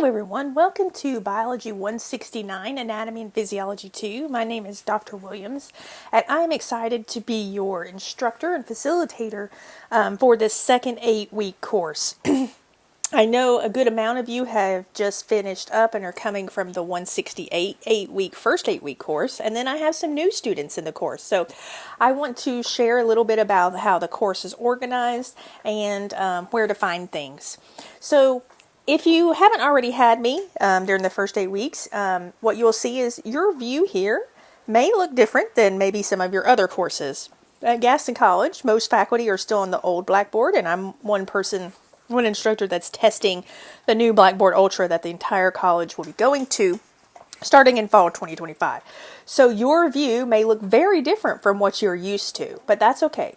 Hello everyone, welcome to Biology 169, Anatomy and Physiology 2. My name is Dr. Williams, and I'm excited to be your instructor and facilitator for this second 8-week course. I know a good amount of you have just finished up and are coming from the 168 first 8-week course, and then I have some new students in the course. So I want to share a little bit about how the course is organized and where to find things. So if you haven't already had me during the first 8 weeks, what you'll see is your view here may look different than maybe some of your other courses. At Gaston College, most faculty are still on the old Blackboard, and I'm one instructor that's testing the new Blackboard Ultra that the entire college will be going to starting in fall 2025. So your view may look very different from what you're used to, but that's okay.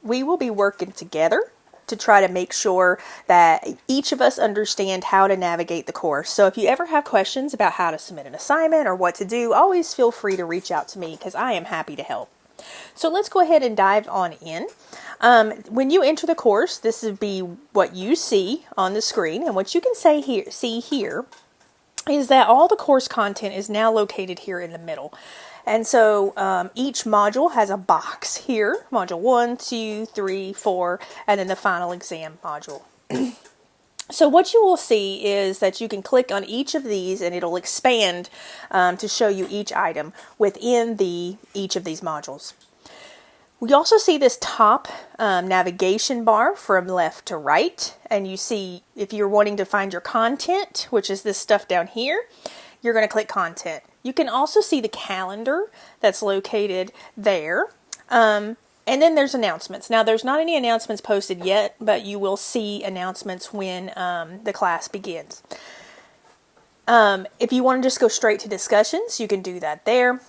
We will be working together to try to make sure that each of us understand how to navigate the course. So if you ever have questions about how to submit an assignment or what to do, always feel free to reach out to me because I am happy to help. So let's go ahead and dive on in. When you enter the course, this would be what you see on the screen, and what you can see here is that all the course content is now located here in the middle. And so each module has a box here, module 1, 2, 3, 4, and then the final exam module. So what you will see is that you can click on each of these and it'll expand to show you each item within each of these modules. We also see this top navigation bar from left to right, and you see if you're wanting to find your content, which is this stuff down here, you're going to click content. You can also see the calendar that's located there. And then there's announcements. Now, there's not any announcements posted yet, but you will see announcements when the class begins. If you want to just go straight to discussions, you can do that there.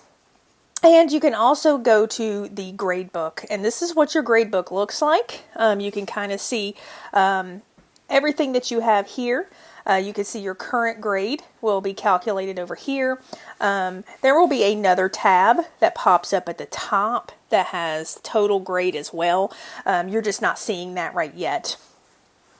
And you can also go to the grade book. And this is what your grade book looks like. You can kind of see everything that you have here. You can see your current grade will be calculated over here. There will be another tab that pops up at the top that has total grade as well. You're just not seeing that right yet.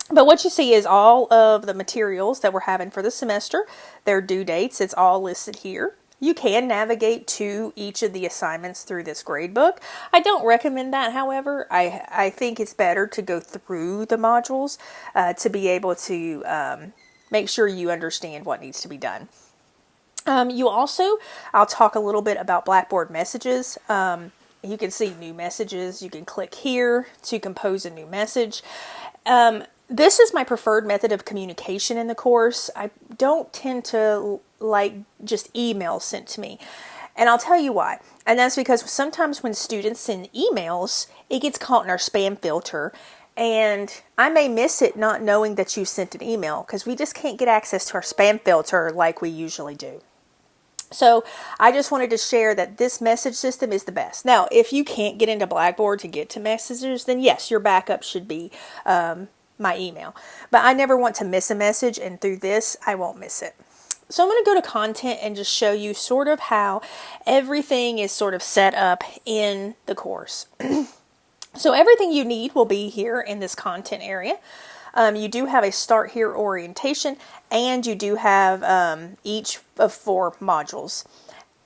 But what you see is all of the materials that we're having for the semester, their due dates, it's all listed here. You can navigate to each of the assignments through this gradebook. I don't recommend that, however. I think it's better to go through the modules to be able to make sure you understand what needs to be done. I'll talk a little bit about Blackboard messages. You can see new messages. You can click here to compose a new message. This is my preferred method of communication in the course. I don't tend to like just emails sent to me. And I'll tell you why. And that's because sometimes when students send emails, it gets caught in our spam filter. And I may miss it not knowing that you sent an email because we just can't get access to our spam filter like we usually do. So I just wanted to share that this message system is the best. Now, if you can't get into Blackboard to get to messages, then yes, your backup should be my email. But I never want to miss a message, and through this, I won't miss it. So I'm going to go to content and just show you sort of how everything is sort of set up in the course. So everything you need will be here in this content area. You do have a start here orientation, and you do have each of 4 modules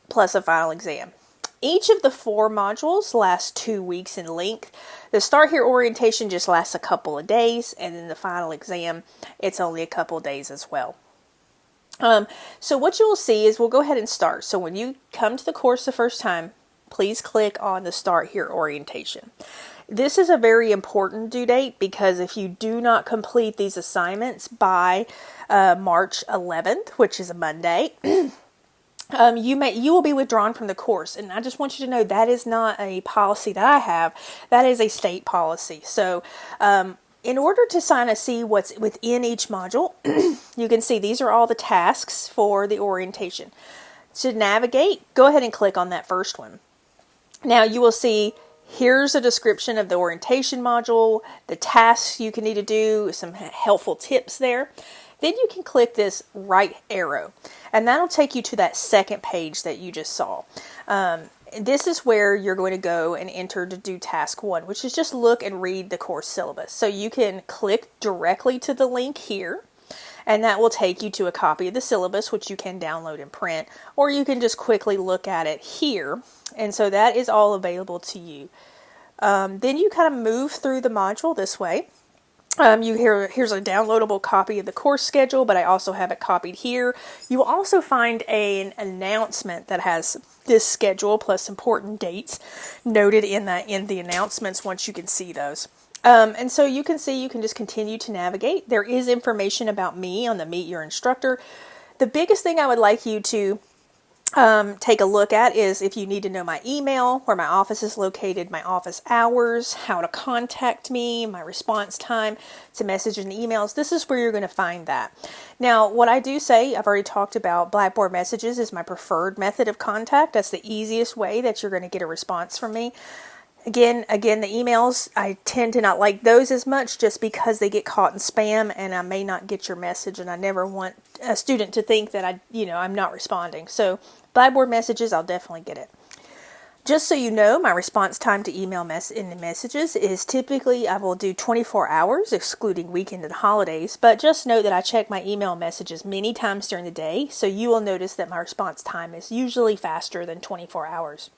plus a final exam. Each of the 4 modules lasts 2 weeks in length. The start here orientation just lasts a couple of days, and then the final exam, it's only a couple of days as well. So what you will see is we'll go ahead and start. So when you come to the course the first time, please click on the start here orientation. This is a very important due date because if you do not complete these assignments by March 11th, which is a Monday, you will be withdrawn from the course. And I just want you to know that is not a policy that I have. That is a state policy. So in order to see what's within each module, you can see these are all the tasks for the orientation. To navigate, go ahead and click on that first one. Now you will see here's a description of the orientation module, the tasks you can need to do, some helpful tips there. Then you can click this right arrow, and that'll take you to that second page that you just saw. This is where you're going to go and enter to do task 1, which is just look and read the course syllabus. So you can click directly to the link here, and that will take you to a copy of the syllabus, which you can download and print, or you can just quickly look at it here. And so that is all available to you. Then you kind of move through the module this way. Here's a downloadable copy of the course schedule, but I also have it copied here. You will also find an announcement that has this schedule plus important dates noted in the announcements once you can see those. And so you can see you can just continue to navigate. There is information about me on the Meet Your Instructor. The biggest thing I would like you to take a look at is if you need to know my email, where my office is located, my office hours, how to contact me, my response time to messages and emails. This is where you're going to find that. Now, what I do say, I've already talked about Blackboard Messages is my preferred method of contact. That's the easiest way that you're going to get a response from me. Again, the emails, I tend to not like those as much just because they get caught in spam and I may not get your message, and I never want a student to think that I'm not responding. So Blackboard Messages, I'll definitely get it. Just so you know, my response time to email in the messages is typically I will do 24 hours, excluding weekend and holidays, but just note that I check my email messages many times during the day, so you will notice that my response time is usually faster than 24 hours.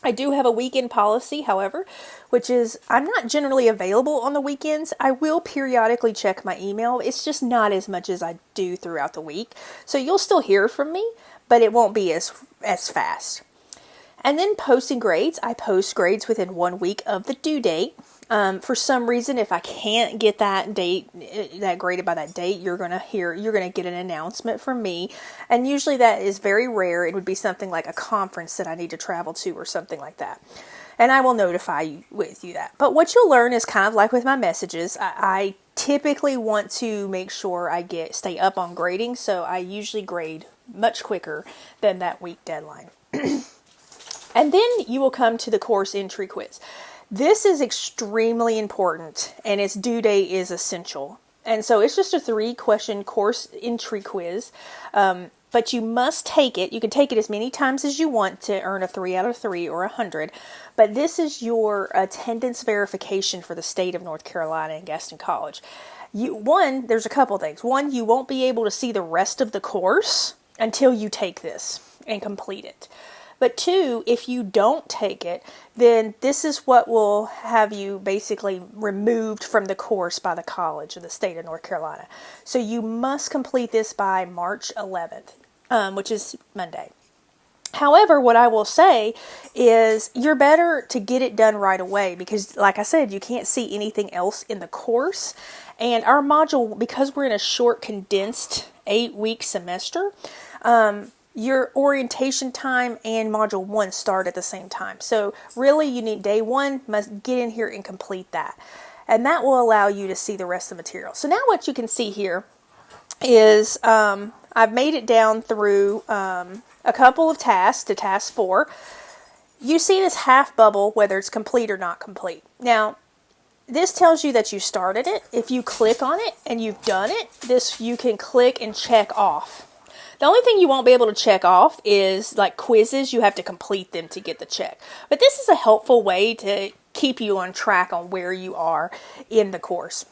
I do have a weekend policy, however, which is I'm not generally available on the weekends. I will periodically check my email. It's just not as much as I do throughout the week. So you'll still hear from me, but it won't be as fast. And then posting grades. I post grades within 1 week of the due date. For some reason, if I can't get that graded by that date, you're going to get an announcement from me. And usually that is very rare. It would be something like a conference that I need to travel to or something like that. And I will notify you that. But what you'll learn is kind of like with my messages. I typically want to make sure I stay up on grading. So I usually grade much quicker than that week deadline. And then you will come to the course entry quiz. This is extremely important, and its due date is essential. And so it's just a 3-question course entry quiz, but you must take it. You can take it as many times as you want to earn a 3 out of 3 or 100, but this is your attendance verification for the state of North Carolina and Gaston College. There's a couple things. One, you won't be able to see the rest of the course until you take this and complete it. But 2, if you don't take it, then this is what will have you basically removed from the course by the college of the state of North Carolina. So you must complete this by March 11th, which is Monday. However, what I will say is you're better to get it done right away because, like I said, you can't see anything else in the course. And our module, because we're in a short, condensed 8-week semester, your orientation time and module 1 start at the same time. So really you need day 1, must get in here and complete that. And that will allow you to see the rest of the material. So now what you can see here is I've made it down through a couple of tasks to task 4. You see this half bubble, whether it's complete or not complete. Now, this tells you that you started it. If you click on it and you've done it, you can click and check off. The only thing you won't be able to check off is like quizzes. You have to complete them to get the check. But this is a helpful way to keep you on track on where you are in the course.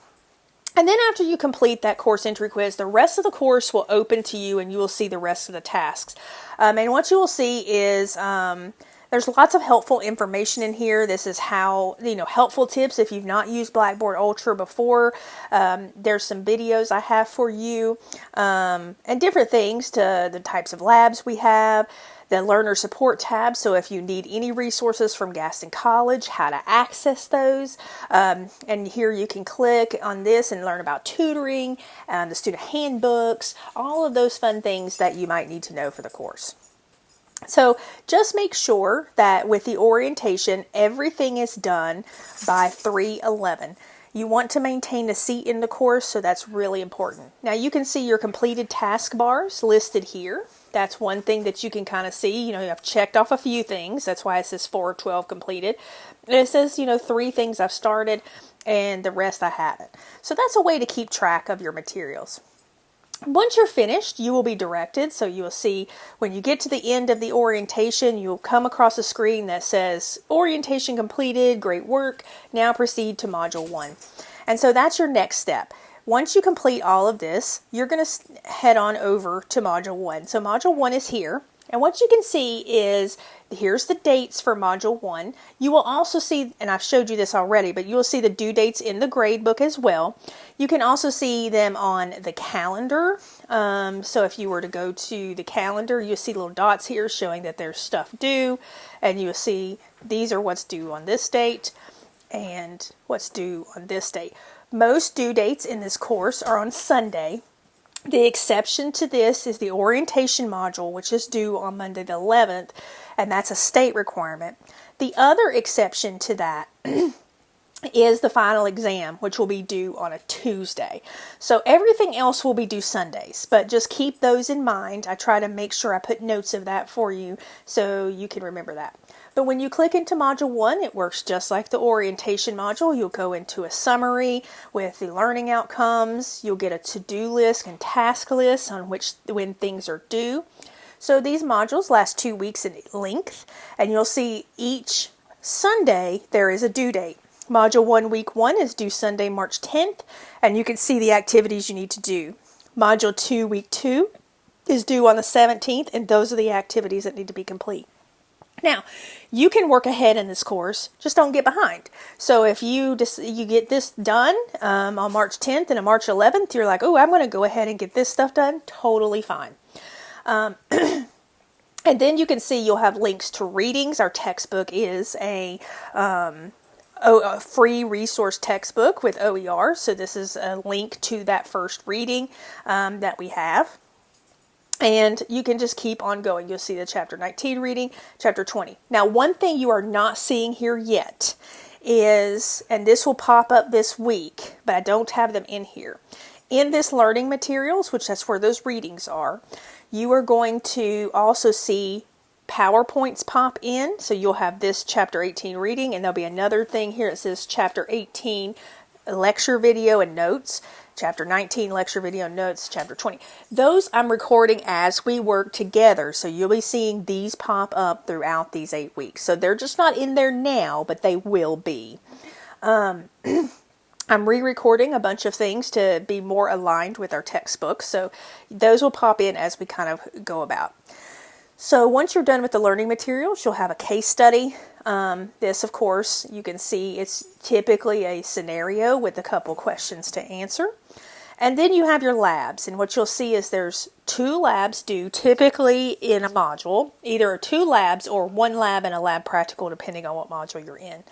And then after you complete that course entry quiz, the rest of the course will open to you and you will see the rest of the tasks. And what you will see is there's lots of helpful information in here. This is how, helpful tips if you've not used Blackboard Ultra before. There's some videos I have for you and different things to the types of labs we have, the learner support tab. So if you need any resources from Gaston College, how to access those. And here you can click on this and learn about tutoring, the student handbooks, all of those fun things that you might need to know for the course. So just make sure that with the orientation, everything is done by 3/11. You want to maintain a seat in the course, so that's really important. Now you can see your completed task bars listed here. That's one thing that you can kind of see. I've checked off a few things. That's why it says 4/12 completed. And it says, 3 things I've started and the rest I haven't. So that's a way to keep track of your materials. Once you're finished, you will be directed. So you will see when you get to the end of the orientation, you'll come across a screen that says orientation completed, great work. Now proceed to module 1. And so that's your next step. Once you complete all of this, you're going to head on over to Module 1. So Module 1 is here. And what you can see is, here's the dates for Module 1. You will also see, and I've showed you this already, but you will see the due dates in the grade book as well. You can also see them on the calendar. So if you were to go to the calendar, you'll see little dots here showing that there's stuff due. And you'll see these are what's due on this date and what's due on this date. Most due dates in this course are on Sunday. The exception to this is the orientation module, which is due on Monday the 11th, and that's a state requirement. The other exception to that is the final exam, which will be due on a Tuesday. So everything else will be due Sundays, but just keep those in mind. I try to make sure I put notes of that for you so you can remember that. But when you click into Module 1, it works just like the orientation module. You'll go into a summary with the learning outcomes. You'll get a to-do list and task list on when things are due. So these modules last 2 weeks in length, and you'll see each Sunday there is a due date. Module 1, Week 1 is due Sunday, March 10th, and you can see the activities you need to do. Module 2, Week 2 is due on the 17th, and those are the activities that need to be complete. Now, you can work ahead in this course, just don't get behind. So if you get this done on March 10th and on March 11th, you're like, oh, I'm going to go ahead and get this stuff done, totally fine. And then you can see you'll have links to readings. Our textbook is a free resource textbook with OER, so this is a link to that first reading that we have. And you can just keep on going. You'll see the chapter 19 reading, chapter 20. Now, one thing you are not seeing here yet is, and this will pop up this week, but I don't have them in here. In this learning materials, which that's where those readings are, you are going to also see PowerPoints pop in. So you'll have this chapter 18 reading, and there'll be another thing here. It says chapter 18 lecture video and notes. Chapter 19, lecture video notes, chapter 20. Those I'm recording as we work together, so you'll be seeing these pop up throughout these 8 weeks. So they're just not in there now, but they will be. I'm re-recording a bunch of things to be more aligned with our textbook, so those will pop in as we kind of go about. So once you're done with the learning materials, you'll have a case study. This, of course, you can see it's typically a scenario with a couple questions to answer. And then you have your labs, and what you'll see is there's 2 labs due typically in a module, either 2 labs or 1 lab and a lab practical depending on what module you're in.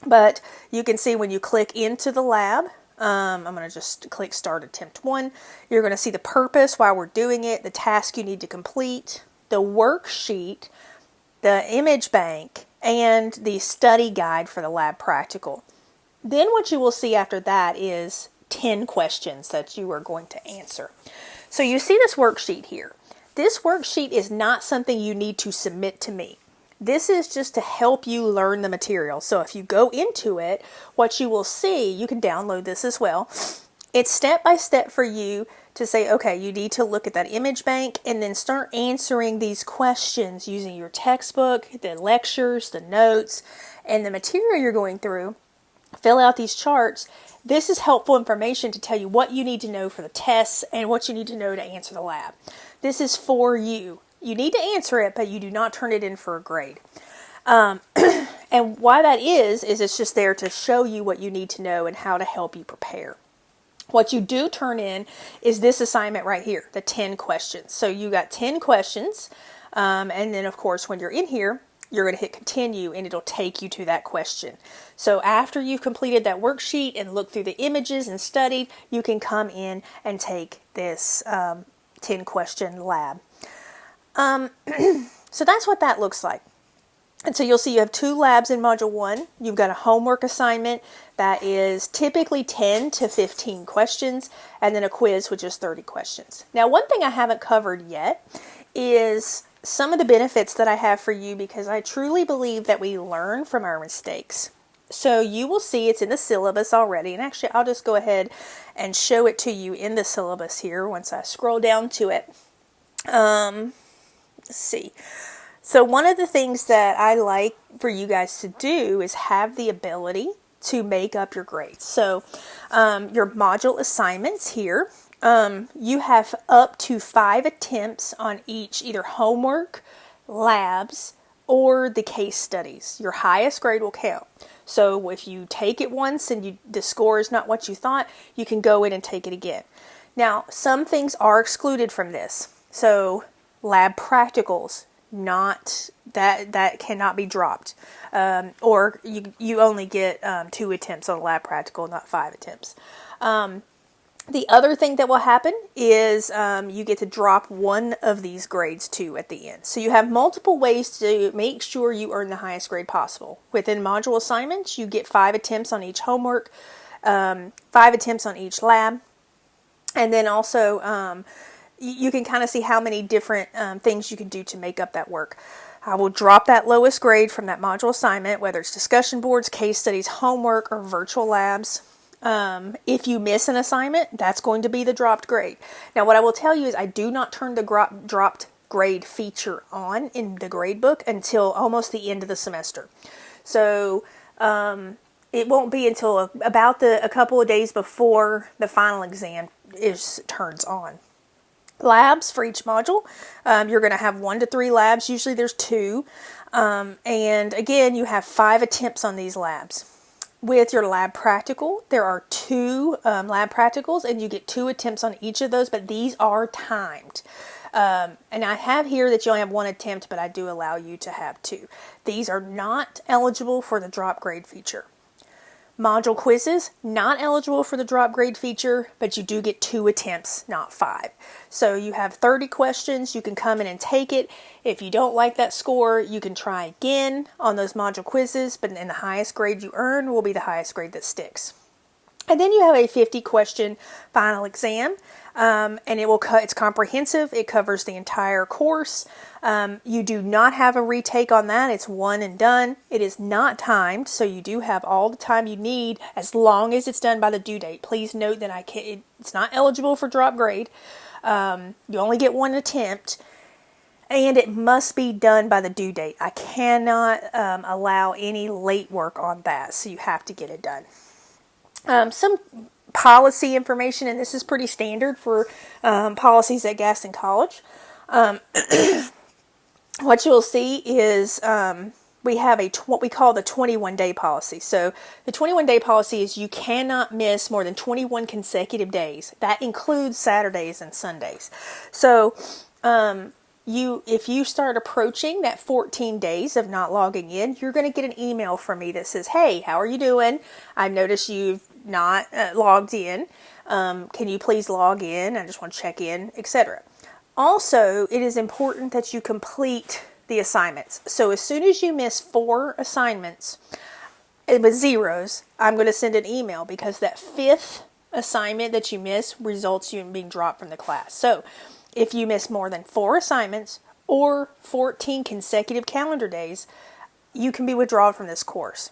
But you can see when you click into the lab, I'm going to just click Start Attempt 1. You're going to see the purpose, why we're doing it, the task you need to complete, the worksheet, the image bank, and the study guide for the lab practical. Then what you will see after that is 10 questions that you are going to answer. So you see this worksheet here. This worksheet is not something you need to submit to me. This is just to help you learn the material. So if you go into it, what you will see, you can download this as well. It's step by step for you to say, okay, you need to look at that image bank and then start answering these questions using your textbook, the lectures, the notes, and the material you're going through. Fill out these charts. This is helpful information to tell you what you need to know for the tests and what you need to know to answer the lab. This is for you. You need to answer it, but you do not turn it in for a grade. And why that is it's just there to show you what you need to know and how to help you prepare. What you do turn in is this assignment right here, the 10 questions. So you got 10 questions, and then of course when you're in here, you're going to hit continue and it'll take you to that question. So after you've completed that worksheet and looked through the images and studied, you can come in and take this 10 question lab. So that's what that looks like. And so you'll see you have 2 labs in Module 1. You've got a homework assignment that is typically 10 to 15 questions, and then a quiz which is 30 questions. Now, one thing I haven't covered yet is some of the benefits that I have for you, because I truly believe that we learn from our mistakes. So you will see it's in the syllabus already, and actually I'll just go ahead and show it to you in the syllabus here once I scroll down to it. Let's see. So one of the things that I like for you guys to do is have the ability to make up your grades. So your module assignments here, you have up to 5 attempts on each, either homework, labs, or the case studies. Your highest grade will count. So if you take it once and the score is not what you thought, you can go in and take it again. Now, some things are excluded from this. So lab practicals, not that cannot be dropped. Or you only get 2 attempts on a lab practical, not 5 attempts. The other thing that will happen is you get to drop one of these grades too at the end. So you have multiple ways to make sure you earn the highest grade possible. Within module assignments, you get 5 attempts on each homework, 5 attempts on each lab, and then also you can kind of see how many different things you can do to make up that work. I will drop that lowest grade from that module assignment, whether it's discussion boards, case studies, homework, or virtual labs. If you miss an assignment, that's going to be the dropped grade. Now, what I will tell you is I do not turn the dropped grade feature on in the grade book until almost the end of the semester. So it won't be until about a couple of days before the final exam turns on. Labs for each module, you're going to have 1 to 3 labs. Usually there's 2. And again, you have 5 attempts on these labs. With your lab practical, there are 2 lab practicals, and you get 2 attempts on each of those, but these are timed. And I have here that you only have 1 attempt, but I do allow you to have 2. These are not eligible for the drop grade feature. Module quizzes, not eligible for the drop grade feature, but you do get 2 attempts, not 5. So you have 30 questions. You can come in and take it. If you don't like that score, you can try again on those module quizzes, but then the highest grade you earn will be the highest grade that sticks. And then you have a 50-question final exam, and it's comprehensive. It covers the entire course. You do not have a retake on that. It's one and done. It is not timed, so you do have all the time you need as long as it's done by the due date. Please note that it's not eligible for drop grade. You only get 1 attempt, and it must be done by the due date. I cannot allow any late work on that, so you have to get it done. Some policy information, and this is pretty standard for policies at Gaston College. What you'll see is we have what we call the 21-day policy. So the 21-day policy is you cannot miss more than 21 consecutive days. That includes Saturdays and Sundays. So if you start approaching that 14 days of not logging in, you're going to get an email from me that says, "Hey, how are you doing? I've noticed you've not logged in. Can you please log in? I just want to check in," etc. Also, it is important that you complete the assignments. So as soon as you miss 4 assignments with zeros, I'm going to send an email, because that 5th assignment that you miss results you in being dropped from the class. So if you miss more than 4 assignments or 14 consecutive calendar days, you can be withdrawn from this course.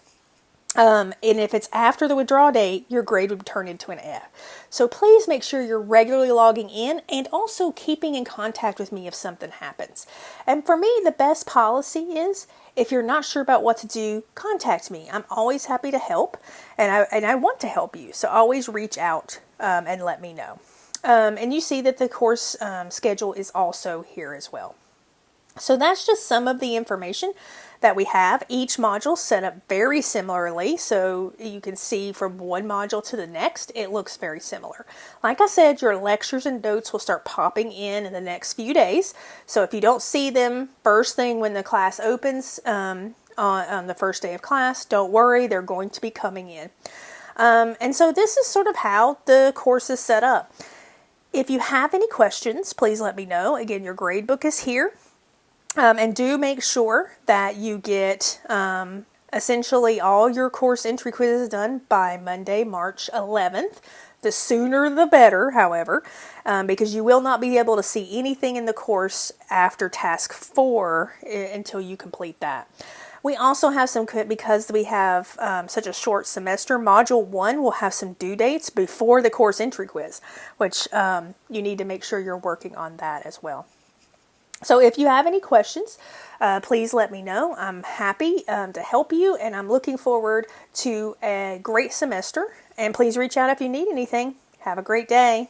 And if it's after the withdrawal date, your grade would turn into an F. So please make sure you're regularly logging in and also keeping in contact with me if something happens. And for me, the best policy is, if you're not sure about what to do, contact me. I'm always happy to help, and I want to help you. So always reach out and let me know. And you see that the course schedule is also here as well. So that's just some of the information that we have. Each module set up very similarly, so you can see from one module to the next, it looks very similar. Like I said, your lectures and notes will start popping in the next few days. So if you don't see them first thing when the class opens on the first day of class, don't worry, they're going to be coming in. And so this is sort of how the course is set up. If you have any questions, please let me know. Again, your grade book is here. And do make sure that you get essentially all your course entry quizzes done by Monday, March 11th. The sooner the better, however, because you will not be able to see anything in the course after task 4 until you complete that. We also have some, because we have such a short semester, Module 1 will have some due dates before the course entry quiz, which you need to make sure you're working on that as well. So if you have any questions, please let me know. I'm happy to help you, and I'm looking forward to a great semester. And please reach out if you need anything. Have a great day.